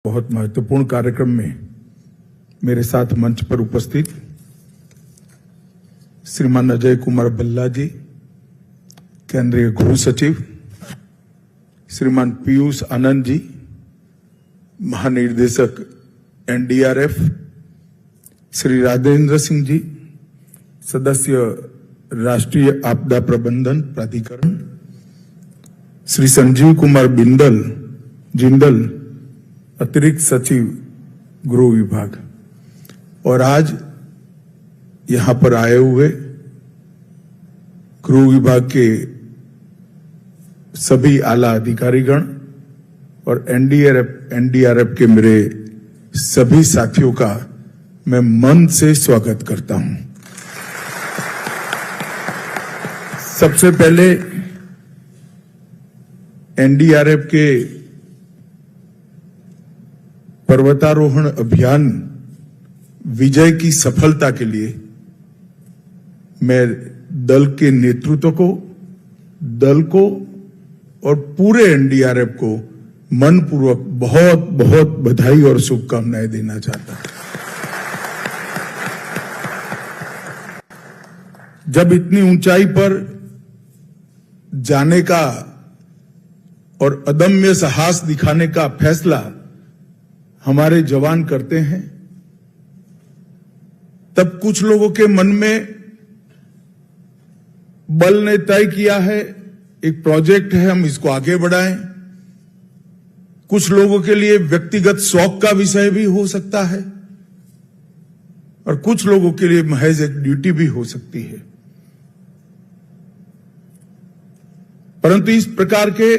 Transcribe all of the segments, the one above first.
बहुत महत्वपूर्ण कार्यक्रम में मेरे साथ मंच पर उपस्थित श्रीमान अजय कुमार भल्ला जी, केंद्रीय गृह सचिव, श्रीमान पीयूष आनंद जी, महानिदेशक एनडीआरएफ, श्री राजेंद्र सिंह जी, सदस्य राष्ट्रीय आपदा प्रबंधन प्राधिकरण, श्री संजीव कुमार जिंदल, अतिरिक्त सचिव गृह विभाग, और आज यहां पर आए हुए गृह विभाग के सभी आला अधिकारीगण और एनडीआरएफ के मेरे सभी साथियों का मैं मन से स्वागत करता हूं। सबसे पहले एनडीआरएफ के पर्वतारोहण अभियान विजय की सफलता के लिए मैं दल के नेतृत्व को, दल को और पूरे एनडीआरएफ को मनपूर्वक बहुत बहुत बधाई और शुभकामनाएं देना चाहता हूं। जब इतनी ऊंचाई पर जाने का और अदम्य साहस दिखाने का फैसला हमारे जवान करते हैं, तब कुछ लोगों के मन में बल ने तय किया है एक प्रोजेक्ट है, हम इसको आगे बढ़ाएं। कुछ लोगों के लिए व्यक्तिगत शौक का विषय भी हो सकता है और कुछ लोगों के लिए महज एक ड्यूटी भी हो सकती है। परंतु इस प्रकार के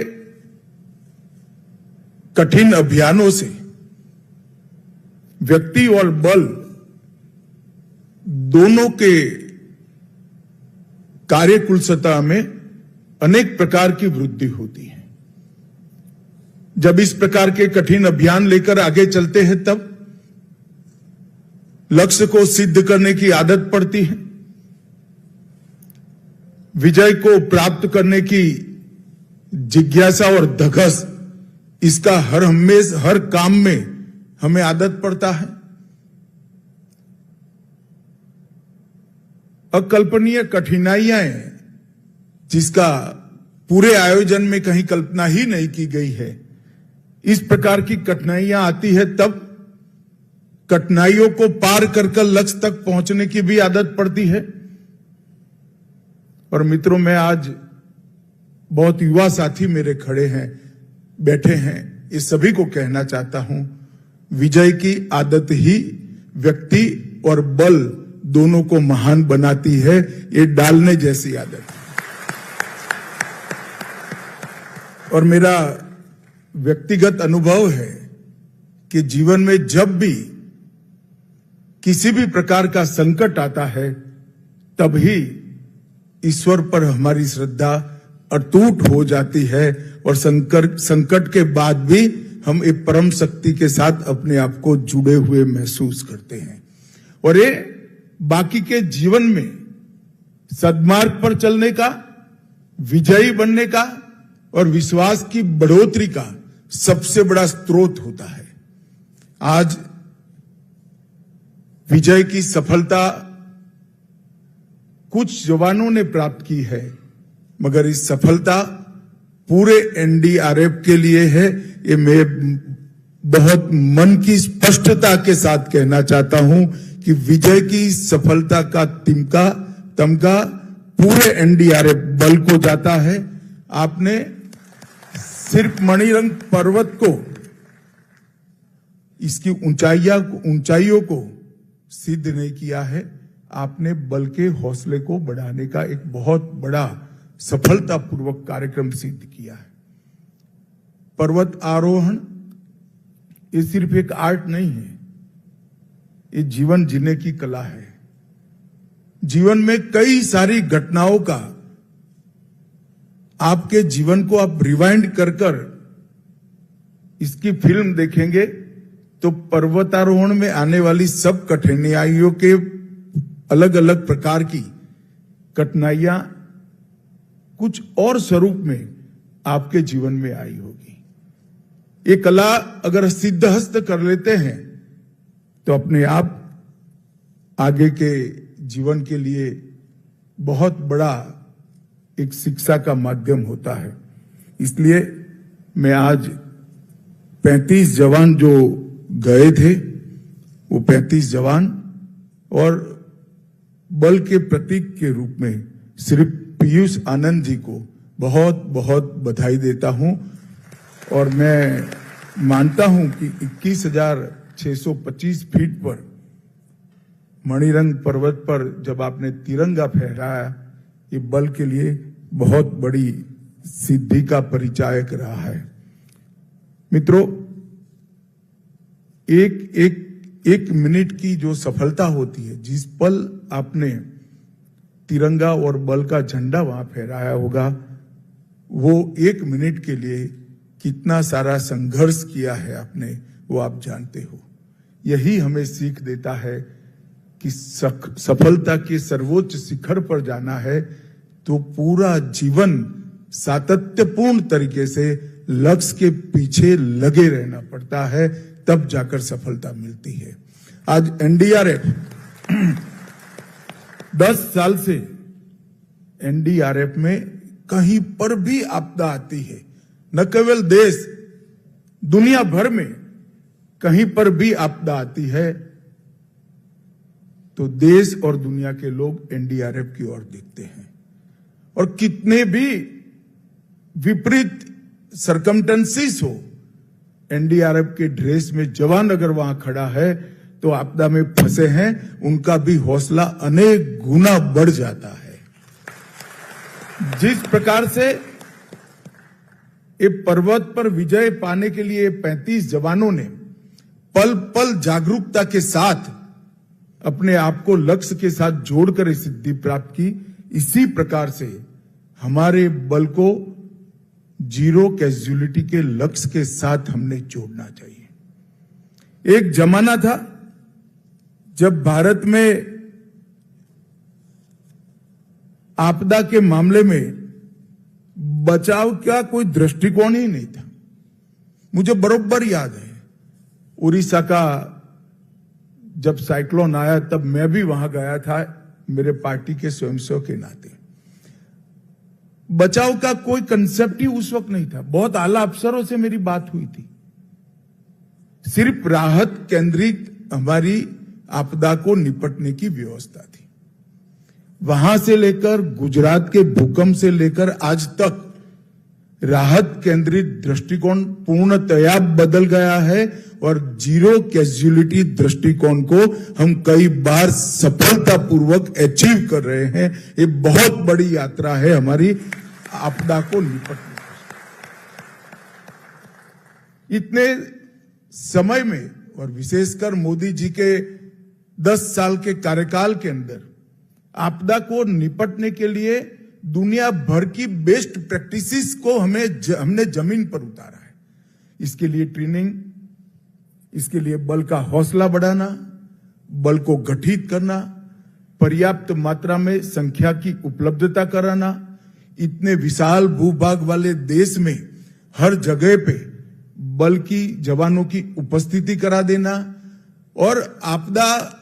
कठिन अभियानों से व्यक्ति और बल दोनों के कार्यकुशलता में अनेक प्रकार की वृद्धि होती है। जब इस प्रकार के कठिन अभियान लेकर आगे चलते हैं तब लक्ष्य को सिद्ध करने की आदत पड़ती है, विजय को प्राप्त करने की जिज्ञासा और धगस, इसका हर काम में हमें आदत पड़ता है। अकल्पनीय कठिनाइयां जिसका पूरे आयोजन में कहीं कल्पना ही नहीं की गई है, इस प्रकार की कठिनाइयां आती है तब कठिनाइयों को पार कर लक्ष्य तक पहुंचने की भी आदत पड़ती है। और मित्रों, मैं आज बहुत युवा साथी मेरे खड़े हैं, बैठे हैं, इस सभी को कहना चाहता हूं, विजय की आदत ही व्यक्ति और बल दोनों को महान बनाती है। ये डालने जैसी आदत है। और मेरा व्यक्तिगत अनुभव है कि जीवन में जब भी किसी भी प्रकार का संकट आता है तभी ईश्वर पर हमारी श्रद्धा अटूट हो जाती है और संकट के बाद भी हम एक परम शक्ति के साथ अपने आप को जुड़े हुए महसूस करते हैं। और ये बाकी के जीवन में सद्मार्ग पर चलने का, विजयी बनने का और विश्वास की बढ़ोतरी का सबसे बड़ा स्रोत होता है। आज विजय की सफलता कुछ जवानों ने प्राप्त की है, मगर इस सफलता पूरे एनडीआरएफ के लिए है। ये मैं बहुत मन की स्पष्टता के साथ कहना चाहता हूं कि विजय की सफलता का तमगा पूरे एनडीआरएफ बल को जाता है। आपने सिर्फ मणिरंग पर्वत को, इसकी ऊंचाइयों को सिद्ध नहीं किया है, आपने बल के हौसले को बढ़ाने का एक बहुत बड़ा सफलतापूर्वक कार्यक्रम सिद्ध किया है। पर्वत आरोहण ये सिर्फ एक आर्ट नहीं है, ये जीवन जीने की कला है। जीवन में कई सारी घटनाओं का आपके जीवन को आप रिवाइंड कर इसकी फिल्म देखेंगे तो पर्वतारोहण में आने वाली सब कठिनाइयों के अलग अलग प्रकार की कठिनाइयां कुछ और स्वरूप में आपके जीवन में आई होगी। ये कला अगर सिद्धहस्त कर लेते हैं तो अपने आप आगे के जीवन के लिए बहुत बड़ा एक शिक्षा का माध्यम होता है। इसलिए मैं आज 35 जवान जो गए थे, वो 35 जवान और बल के प्रतीक के रूप में श्री पीयूष आनंद जी को बहुत बहुत बधाई देता हूं। और मैं मानता हूं कि 21,625 फीट पर मणिरंग पर्वत पर जब आपने तिरंगा फहराया, ये बल के लिए बहुत बड़ी सिद्धि का परिचायक रहा है। मित्रों, एक मिनट की जो सफलता होती है, जिस पल आपने तिरंगा और बल का झंडा वहां फहराया होगा, वो 1 मिनट के लिए कितना सारा संघर्ष किया है आपने, वो आप जानते हो। यही हमें सीख देता है कि सफलता के सर्वोच्च शिखर पर जाना है तो पूरा जीवन सातत्यपूर्ण तरीके से लक्ष्य के पीछे लगे रहना पड़ता है, तब जाकर सफलता मिलती है। आज एनडीआरएफ 10 साल से एनडीआरएफ में कहीं पर भी आपदा आती है, न केवल देश, दुनिया भर में कहीं पर भी आपदा आती है तो देश और दुनिया के लोग एनडीआरएफ की ओर देखते हैं। और कितने भी विपरीत सरकमटेंसेस हो, एनडीआरएफ के ड्रेस में जवान अगर वहां खड़ा है तो आपदा में फंसे हैं, उनका भी हौसला अनेक गुना बढ़ जाता है। जिस प्रकार से ये पर्वत पर विजय पाने के लिए 35 जवानों ने पल पल जागरूकता के साथ अपने आप को लक्ष्य के साथ जोड़कर ये सिद्धि प्राप्त की, इसी प्रकार से हमारे बल को जीरो कैजुअलिटी के लक्ष्य के साथ हमने जोड़ना चाहिए। एक जमाना था जब भारत में आपदा के मामले में बचाव का कोई दृष्टिकोण ही नहीं था। मुझे बरोबर याद है, उड़ीसा का जब साइक्लोन आया तब मैं भी वहां गया था, मेरे पार्टी के स्वयंसेवक के नाते। बचाव का कोई कंसेप्ट ही उस वक्त नहीं था। बहुत आला अफसरों से मेरी बात हुई थी। सिर्फ राहत केंद्रित हमारी आपदा को निपटने की व्यवस्था थी। वहां से लेकर गुजरात के भूकंप से लेकर आज तक राहत केंद्रित दृष्टिकोण पूर्णतया बदल गया है और जीरो कैजुअलिटी दृष्टिकोण को हम कई बार सफलतापूर्वक अचीव कर रहे हैं। ये बहुत बड़ी यात्रा है हमारी आपदा को निपटने की। इतने समय में और विशेषकर मोदी जी के 10 साल के कार्यकाल के अंदर आपदा को निपटने के लिए दुनिया भर की बेस्ट प्रैक्टिसेस को हमने जमीन पर उतारा है। इसके लिए ट्रेनिंग, इसके लिए बल का हौसला बढ़ाना, बल को गठित करना, पर्याप्त मात्रा में संख्या की उपलब्धता कराना, इतने विशाल भूभाग वाले देश में हर जगह पे बल की जवानों की उपस्थिति करा देना और आपदा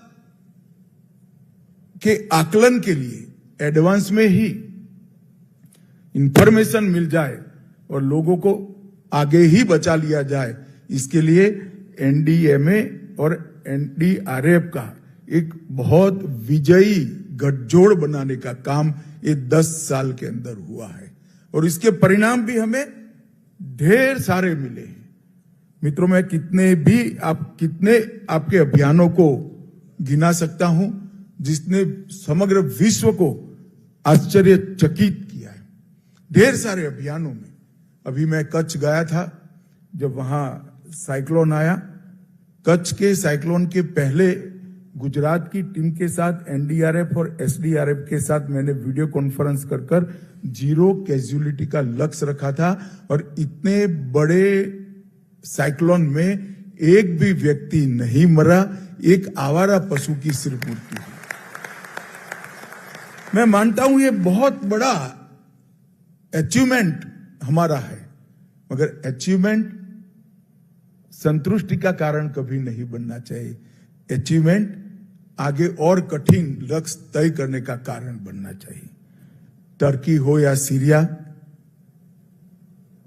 के आकलन के लिए एडवांस में ही इंफॉर्मेशन मिल जाए और लोगों को आगे ही बचा लिया जाए, इसके लिए एनडीएमए और एनडीआरएफ का एक बहुत विजयी गठजोड़ बनाने का काम ये 10 साल के अंदर हुआ है और इसके परिणाम भी हमें ढेर सारे मिले हैं। मित्रों, मैं कितने आपके अभियानों को गिना सकता हूं जिसने समग्र विश्व को आश्चर्यचकित किया है। ढेर सारे अभियानों में अभी मैं कच्छ गया था, जब वहां साइक्लोन आया, कच्छ के साइक्लोन के पहले गुजरात की टीम के साथ एनडीआरएफ और एसडीआरएफ के साथ मैंने वीडियो कॉन्फ्रेंस कर जीरो कैजुअलिटी का लक्ष्य रखा था और इतने बड़े साइक्लोन में एक भी व्यक्ति नहीं मरा, एक आवारा पशु की सिर्फ मृत्यु हुई। मैं मानता हूं ये बहुत बड़ा अचीवमेंट हमारा है, मगर अचीवमेंट संतुष्टि का कारण कभी नहीं बनना चाहिए। अचीवमेंट आगे और कठिन लक्ष्य तय करने का कारण बनना चाहिए। टर्की हो या सीरिया,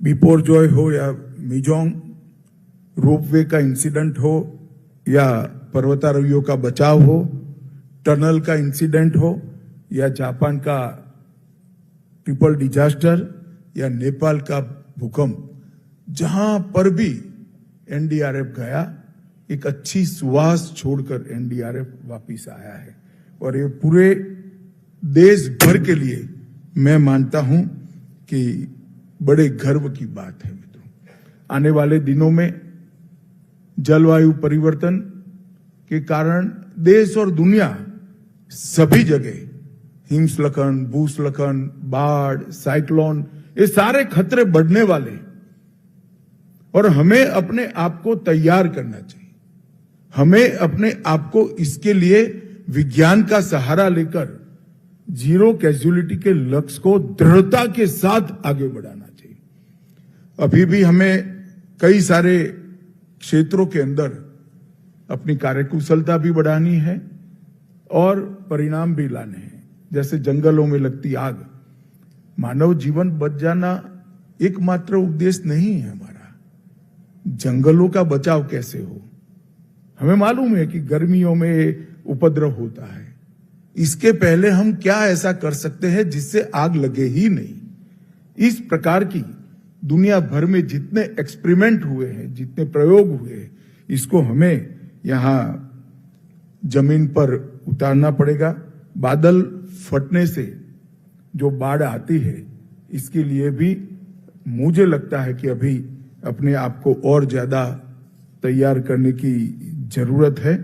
बिपोरजॉय हो या मिजोंग, रोपवे का इंसिडेंट हो या पर्वतारोहियों का बचाव हो, टनल का इंसिडेंट हो या जापान का ट्रिपल डिजास्टर या नेपाल का भूकंप, जहां पर भी एनडीआरएफ गया, एक अच्छी सुवास छोड़कर एनडीआरएफ वापिस आया है। और ये पूरे देश भर के लिए मैं मानता हूं कि बड़े गर्व की बात है। मित्रों, आने वाले दिनों में जलवायु परिवर्तन के कारण देश और दुनिया सभी जगह हिमस्खलन, भूस्खलन, बाढ़, साइक्लोन, ये सारे खतरे बढ़ने वाले, और हमें अपने आप को तैयार करना चाहिए। हमें अपने आप को इसके लिए विज्ञान का सहारा लेकर जीरो कैजुअलिटी के लक्ष्य को दृढ़ता के साथ आगे बढ़ाना चाहिए। अभी भी हमें कई सारे क्षेत्रों के अंदर अपनी कार्यकुशलता भी बढ़ानी है और परिणाम भी लाने हैं। जैसे जंगलों में लगती आग, मानव जीवन बच जाना एकमात्र उद्देश्य नहीं है हमारा। जंगलों का बचाव कैसे हो, हमें मालूम है कि गर्मियों में उपद्रव होता है, इसके पहले हम क्या ऐसा कर सकते हैं जिससे आग लगे ही नहीं। इस प्रकार की दुनिया भर में जितने एक्सपेरिमेंट हुए हैं, जितने प्रयोग हुए हैं, इसको हमें यहां जमीन पर उतारना पड़ेगा। बादल फटने से जो बाढ़ आती है, इसके लिए भी मुझे लगता है कि अभी अपने आप को और ज्यादा तैयार करने की जरूरत है।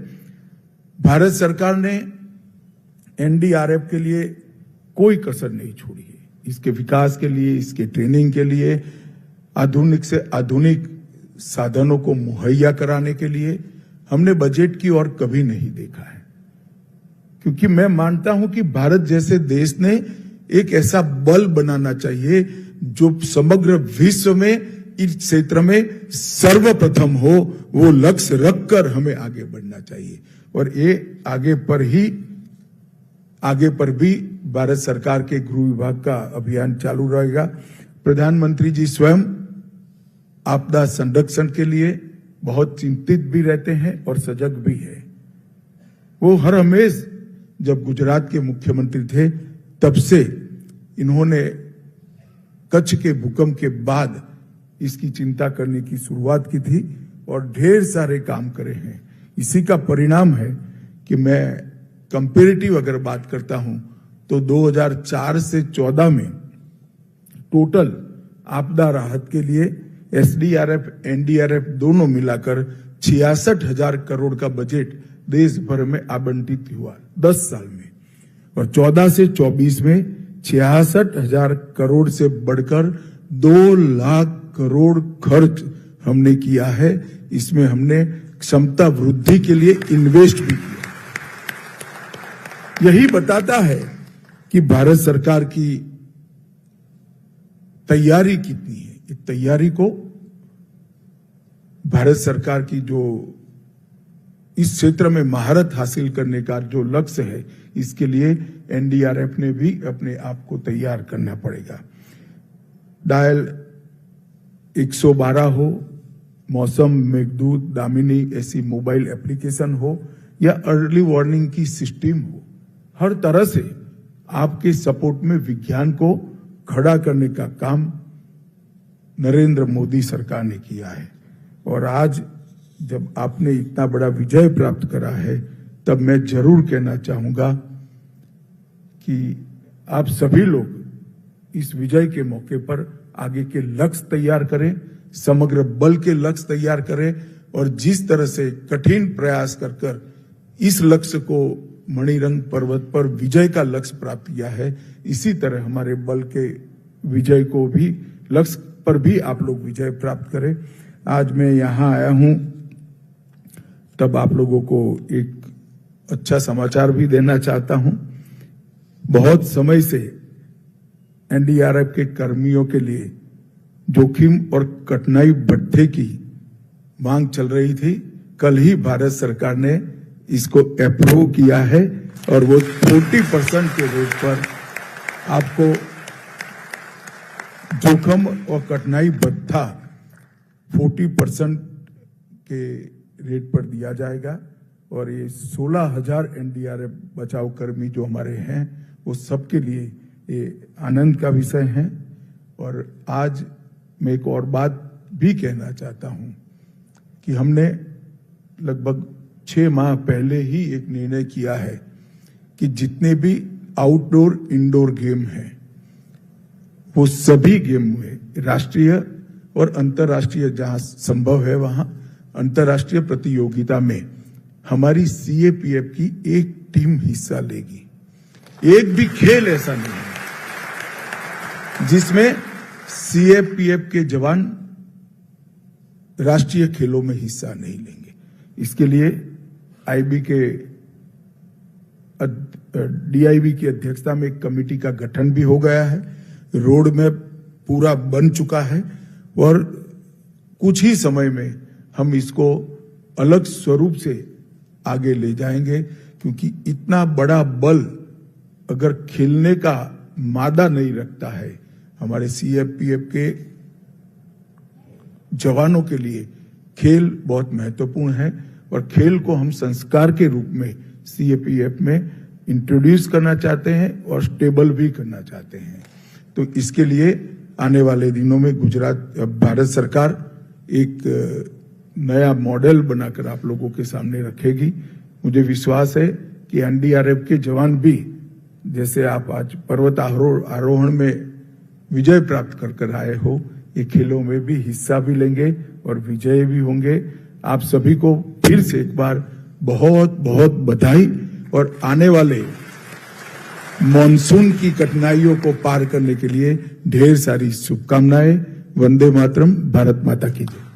भारत सरकार ने एनडीआरएफ के लिए कोई कसर नहीं छोड़ी है। इसके विकास के लिए, इसके ट्रेनिंग के लिए, आधुनिक से आधुनिक साधनों को मुहैया कराने के लिए हमने बजट की ओर कभी नहीं देखा है, क्योंकि मैं मानता हूं कि भारत जैसे देश ने एक ऐसा बल बनाना चाहिए जो समग्र विश्व में इस क्षेत्र में सर्वप्रथम हो। वो लक्ष्य रखकर हमें आगे बढ़ना चाहिए, और ये आगे पर भी भारत सरकार के गृह विभाग का अभियान चालू रहेगा। प्रधानमंत्री जी स्वयं आपदा संरक्षण के लिए बहुत चिंतित भी रहते हैं और सजग भी है। वो हर हमेश जब गुजरात के मुख्यमंत्री थे तब से इन्होंने कच्छ के भूकंप के बाद इसकी चिंता करने की शुरुआत की थी और ढेर सारे काम करे हैं। इसी का परिणाम है कि मैं कंपैरेटिव अगर बात करता हूं तो 2004 से 14 में टोटल आपदा राहत के लिए एसडीआरएफ, एनडीआरएफ दोनों मिलाकर 66,000 करोड़ का बजट देश भर में आवंटित हुआ 10 साल में, और 14 से 24 में 66,000 करोड़ से बढ़कर 2 लाख करोड़ खर्च हमने किया है। इसमें हमने क्षमता वृद्धि के लिए इन्वेस्ट भी किया। यही बताता है कि भारत सरकार की तैयारी कितनी है। इस तैयारी को भारत सरकार की जो इस क्षेत्र में महारत हासिल करने का जो लक्ष्य है, इसके लिए एनडीआरएफ ने भी अपने आप को तैयार करना पड़ेगा। डायल 112 हो, मौसम, मेघदूत, दामिनी ऐसी मोबाइल एप्लीकेशन हो या अर्ली वार्निंग की सिस्टम हो, हर तरह से आपके सपोर्ट में विज्ञान को खड़ा करने का काम नरेंद्र मोदी सरकार ने किया है। और आज जब आपने इतना बड़ा विजय प्राप्त करा है, तब मैं जरूर कहना चाहूंगा कि आप सभी लोग इस विजय के मौके पर आगे के लक्ष्य तैयार करें, समग्र बल के लक्ष्य तैयार करें, और जिस तरह से कठिन प्रयास कर इस लक्ष्य को मणिरंग पर्वत पर विजय का लक्ष्य प्राप्त किया है, इसी तरह हमारे बल के विजय को भी लक्ष्य पर भी आप लोग विजय प्राप्त करें। आज मैं यहां आया हूं तब आप लोगों को एक अच्छा समाचार भी देना चाहता हूं। बहुत समय से एनडीआरएफ के कर्मियों के लिए जोखिम और कठिनाई भत्ते की मांग चल रही थी, कल ही भारत सरकार ने इसको अप्रूव किया है और वो 40% के रेट पर आपको जोखिम और कठिनाई भत्ता 40% के रेट पर दिया जाएगा। और ये 16,000 एनडीआरएफ बचाव कर्मी जो हमारे हैं वो सबके लिए ये आनंद का विषय है। और आज मैं एक और बात भी कहना चाहता हूं कि हमने लगभग 6 माह पहले ही एक निर्णय किया है कि जितने भी आउटडोर इंडोर गेम हैं वो सभी गेम में राष्ट्रीय और अंतर्राष्ट्रीय जहां संभव है वहां अंतर्राष्ट्रीय प्रतियोगिता में हमारी सीएपीएफ की एक टीम हिस्सा लेगी। एक भी खेल ऐसा नहीं है जिसमें सीएपीएफ के जवान राष्ट्रीय खेलों में हिस्सा नहीं लेंगे। इसके लिए आईबी के डीआईबी की अध्यक्षता में एक कमेटी का गठन भी हो गया है। रोड मैप पूरा बन चुका है और कुछ ही समय में हम इसको अलग स्वरूप से आगे ले जाएंगे, क्योंकि इतना बड़ा बल अगर खेलने का मादा नहीं रखता है हमारे सीएपीएफ के जवानों के लिए खेल बहुत महत्वपूर्ण है। और खेल को हम संस्कार के रूप में सीएपीएफ में इंट्रोड्यूस करना चाहते हैं और स्टेबल भी करना चाहते हैं। तो इसके लिए आने वाले दिनों में भारत सरकार एक नया मॉडल बनाकर आप लोगों के सामने रखेगी। मुझे विश्वास है कि एनडीआरएफ के जवान भी, जैसे आप आज पर्वत आरोहण में विजय प्राप्त कर आए हो, ये खेलों में भी हिस्सा भी लेंगे और विजय भी होंगे। आप सभी को फिर से एक बार बहुत बहुत बधाई और आने वाले मॉनसून की कठिनाइयों को पार करने के लिए ढेर सारी शुभकामनाएं। वंदे मातरम। भारत माता की जय।